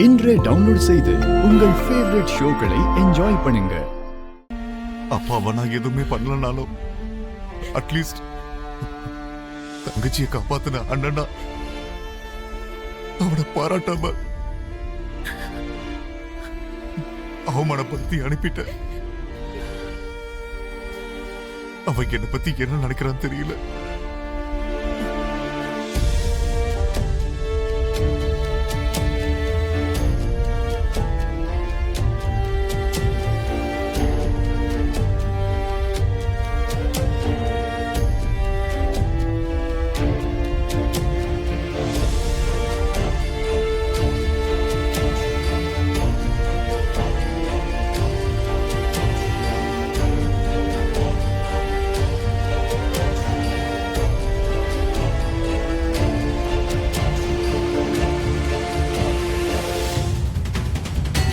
இன்றே டவுன்லோட் செய்து உங்கள் ஃபேவரட் ஷோக்களை என்ஜாய் பண்ணுங்க. அப்பாவை நான் எதுவுமே பண்ணலனாலும் அட்லீஸ்ட் தங்கச்சியை காப்பாத்தின அண்ணனா அவனை பாராட்டாம அவமானப்படுத்தி அனுப்பிட்ட. அவன் என்னை பத்தி என்ன நினைக்கிறான்னு தெரியல.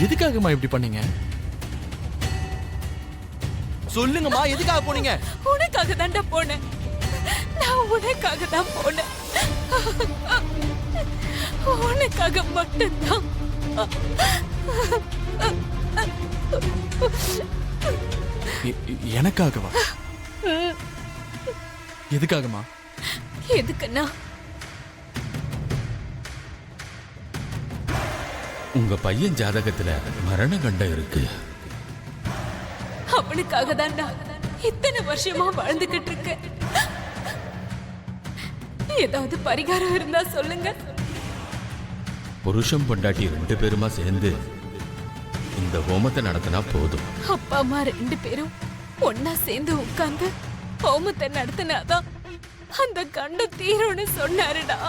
எதுக்காகமா இப்படி பண்ணீங்க? சொல்லுங்கம்மா, எதுக்காக போனீங்க? உனக்காக தான்டா போனேன். நான் உனக்காக தான் போனேன். உனக்காக மட்டும்தான். எனக்காகவா? எதுக்காகமா? எதுக்குன்னா உங்க பையன் ஜாதகத்துல மரண கண்டம் இருக்கு. அவனுக்காக தான்டா இத்தனை வருஷமா வாழ்ந்துகிட்டு இருக்க. ஏதாவது பரிகாரம் இருந்தா சொல்லுங்க. புருஷம் பொண்டாட்டி 2 பேருமா சேர்ந்து இந்த ஹோமத்தை நடத்தினா போதும். அப்பா அம்மா 2 பேரும் ஒன்னா சேர்ந்து உட்கார்ந்து ஹோமத்தை நடத்தினாதான் அந்த கண்டம் தீரும்னு சொன்னாருடா.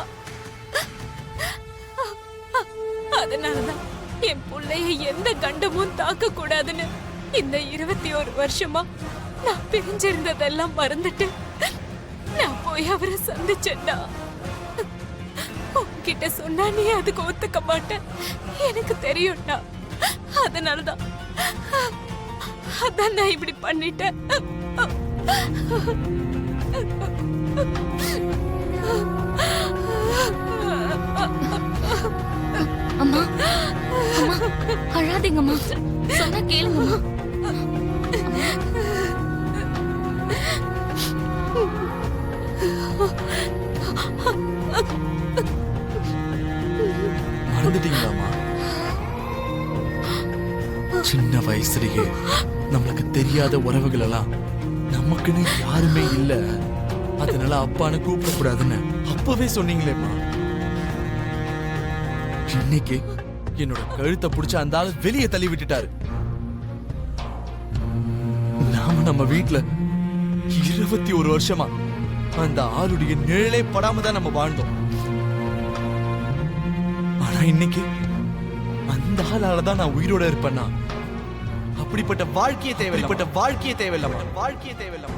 அதனாலதான் என் பிள்ளைய எந்த கண்டமும் தாக்க கூடாதுன்னு இந்த 21 வருஷமா நான் பிரிஞ்சிருந்ததெல்லாம் மறந்துட்டு நான் போய் அவரை சந்திச்சேன்டா. உன்கிட்ட சொன்னா நீ அதுக்கு ஒத்துக்க மாட்டேன், எனக்கு தெரியும்டா. அதனாலதான் அதான் நான் இப்படி பண்ணிட்டேன். அம்மா, அம்மா, அழாதீங்கம்மா, சொன்னா கேளுங்கம்மா. மறந்துட்டீங்களாமா? சின்ன வயசுலயே நம்மளுக்கு தெரியாத உறவுகள் எல்லாம் நமக்குன்னு யாருமே இல்ல, அதனால அப்பான்னு கூப்பிடக்கூடாதுன்னு அப்பவே சொன்னீங்களேம்மா. இன்னைக்கு என்னோட கழுத்தை பிடிச்ச அந்த ஆளு வெளியே தள்ளி விட்டுட்டாரு. நாம நம்ம வீட்டுல 21 வருஷமா அந்த ஆளுடைய நிழலே படாம தான் நம்ம வாழ்ந்தோம். ஆனா இன்னைக்கு அந்த ஆளாலதான் நான் உயிரோட இருப்பேன்னா அப்படிப்பட்ட வாழ்க்கையே தேவையில்லை. வாழ்க்கையே தேவையில்லை. வாழ்க்கையே தேவையில்லை.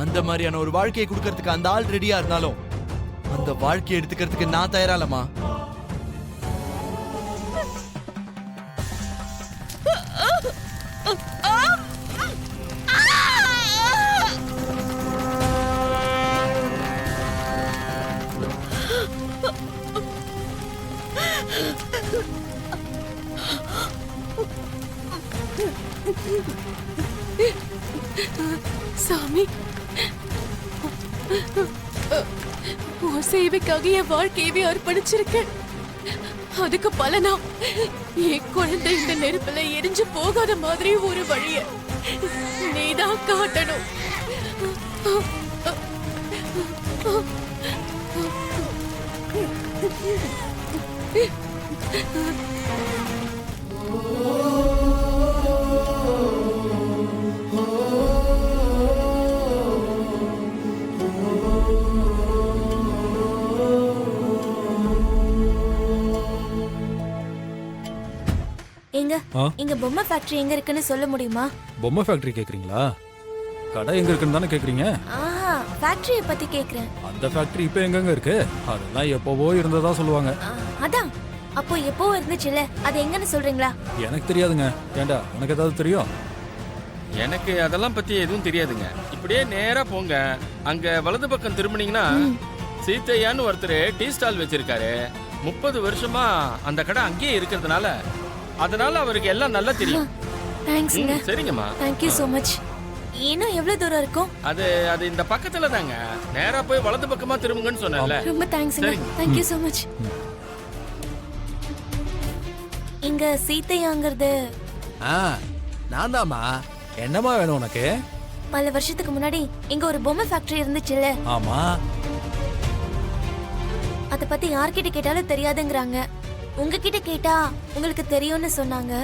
அந்த மாதிரியான ஒரு வாழ்க்கையை கொடுக்கறதுக்கு அந்த ஆள் ரெடியா இருந்தாலும் அந்த வாழ்க்கையை எடுத்துக்கிறதுக்கு நான் தயாராலமா. சாமி, உன் சேவைக்காக என் வாழ்க்கையவே அர்ப்பணிச்சிருக்கேன். அதுக்கு பலனா என் குழந்தை இந்த நெருப்புல எரிஞ்சு போகாத மாதிரி ஒரு வழிய நீதான் காட்டணும். இங்க பொம்மை ஃபேக்டரி எங்க இருக்குன்னு சொல்ல முடியுமா? பொம்மை ஃபேக்டரி கேக்குறீங்களா? கடை எங்க இருக்குன்னு தானே கேக்குறீங்க? ஃபேக்டரியை பத்தி கேக்குறேன். அந்த ஃபேக்டரி இப்போ எங்கங்க இருக்கு? அதெல்லாம் எப்பவோ இருந்ததா சொல்லுவாங்க. அதான், அப்போ எப்போ இருந்துச்சுல, அது எங்கன்னு சொல்றீங்களா? எனக்கு தெரியாதுங்க. ஏண்டா, உனக்கு ஏதாவது தெரியும்? எனக்கு அதெல்லாம் பத்தி எதுவும் தெரியாதுங்க. இப்படியே நேரா போங்க, அங்க வலது பக்கம் திரும்பினீங்கன்னா சீத்தையான்னு ஒருத்தர் டீ ஸ்டால் வச்சிருக்காரு. 30 வருஷமா அந்த கடை அங்கேயே இருக்கிறதுனால அவருக்கு எல்லாம் நல்லா தெரியும். தேங்க்ஸ்ங்க. சரிங்கம்மா. Thank you so much. இன்னும் எவ்வளவு தூரம் இருக்கும்? அது இந்த பக்கத்துல தாங்க. நேரா போய் வலது பக்கமா திரும்புங்கன்னு சொன்னேன்ல. ரொம்ப தேங்க்ஸ்ங்க. சரிங்க. Thank you so much. இங்க சீத்தையாங்கிறது நான் தாம்மா. என்னம்மா வேணும் உனக்கு? பல வருஷத்துக்கு முன்னாடி இங்க ஒரு பொம்மை ஃபேக்டரி இருந்துச்சுல்ல, ஆமா. அத பத்தி யார்கிட்ட கேட்டாலும் தெரியாதுங்கறாங்க. உங்ககிட்ட கேட்டா உங்களுக்கு தெரியும்னு சொன்னாங்க.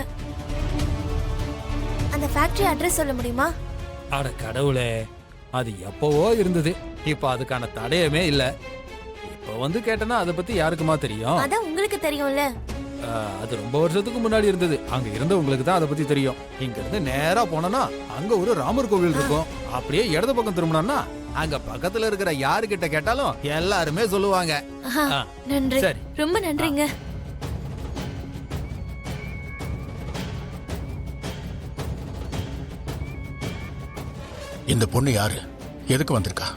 அந்த ஃபேக்டரி அட்ரஸ் சொல்ல முடியுமா? அட கடவுளே, அது எப்பவோ இருந்தது. இப்ப அதுக்கான தடயமே இல்ல. இப்ப வந்து கேட்டனா அதை பத்தி யாருக்குமா தெரியும்? அதான் உங்களுக்கு தெரியும்ல. அது ரொம்ப வருஷத்துக்கு முன்னாடி இருந்தது. அங்க இருந்த உங்களுக்கு தான் அதை பத்தி தெரியும். இங்க இருந்து நேரா போனோம்னா அங்க ஒரு ராமர் கோவில் இருக்கும். அப்படியே இடது பக்கம் திரும்பினோம்னா அங்க பக்கத்துல இருக்கிற யாருகிட்ட கேட்டாலும் எல்லாருமே சொல்லுவாங்க. ஆஹா, நன்றி. சரி. ரொம்ப நன்றிங்க. இந்த பொண்ணு யாரு? எதுக்கு வந்திருக்கா?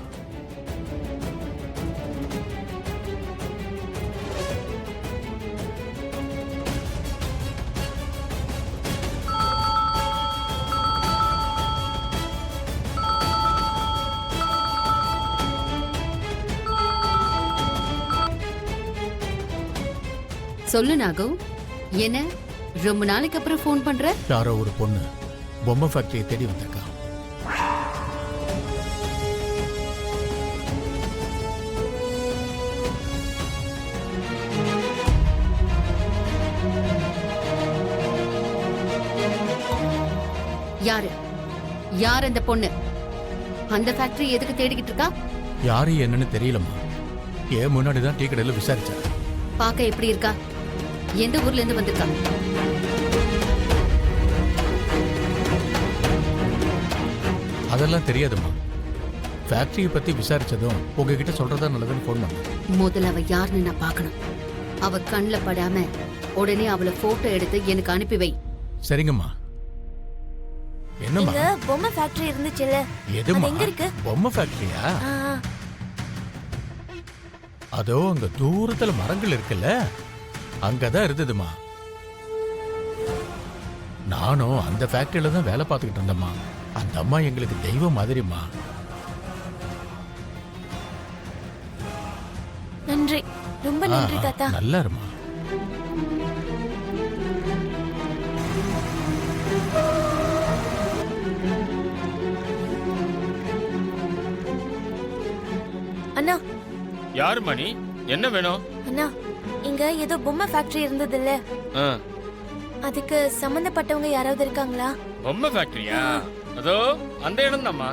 சொல்லு நாகு, என்ன ரொம்ப நாளைக்கு அப்புறம் ஃபோன் பண்ற? யாரோ ஒரு பொண்ணு பொம்மை ஃபேக்டரியை தேடி வந்திருக்கா. யாரு யார் அந்த பொண்ணு? அந்த ஃபேக்டரி எதுக்கு தேடிக்கிட்டு இருக்கா? யாரு என்னன்னு தெரியலம்மா. ஏன் முன்னாடி தான் டீ கடையில் விசாரிச்சேன். பார்க்க எப்படி இருக்கா? எந்த ஊர்ல இருந்து வந்திருக்கா? அதெல்லாம் தெரியாதும்மா. ஃபேக்டரியை பத்தி விசாரிச்சதும் உங்ககிட்ட சொல்றதா நல்லதுன்னு ஃபோன் பண்ணேன். முதல்ல அவ யாருன்னு நான் பார்க்கணும். அவ கண்ணுல படாம உடனே அவளை போட்டோ எடுத்து எனக்கு அனுப்பி வை. சரிங்கம்மா. என்னம்மா? இங்க பொம்மை ஃபேக்டரி இருந்துச்சுல்ல, எதும்மா? அது எங்க இருக்கு? பொம்மை ஃபேக்டரியா? ஆ, அதோ அங்க தூரத்துல மரங்கள் இருக்குல்ல, அங்கதான் இருந்ததுமா. நானும் அந்த ஃபேக்டரியில தான் வேலை பார்த்துக்கிட்டு இருந்தேம்மா. அந்த அம்மா எங்களுக்கு தெய்வம் மாதிரிம்மா. நன்றி. ரொம்ப நன்றி தாத்தா. நல்லா இருமா. அண்ணா, யாரு மணி? என்ன வேணும்? அண்ணா, இங்க ஏதோ பொம்மை ஃபேக்டரி இருந்ததுல்ல, ஆ, அதுக்கு சம்பந்தப்பட்டவங்க யாராவது இருக்காங்களா? பொம்மை ஃபேக்டரியா? அதோ அந்த இடம் தான்மா.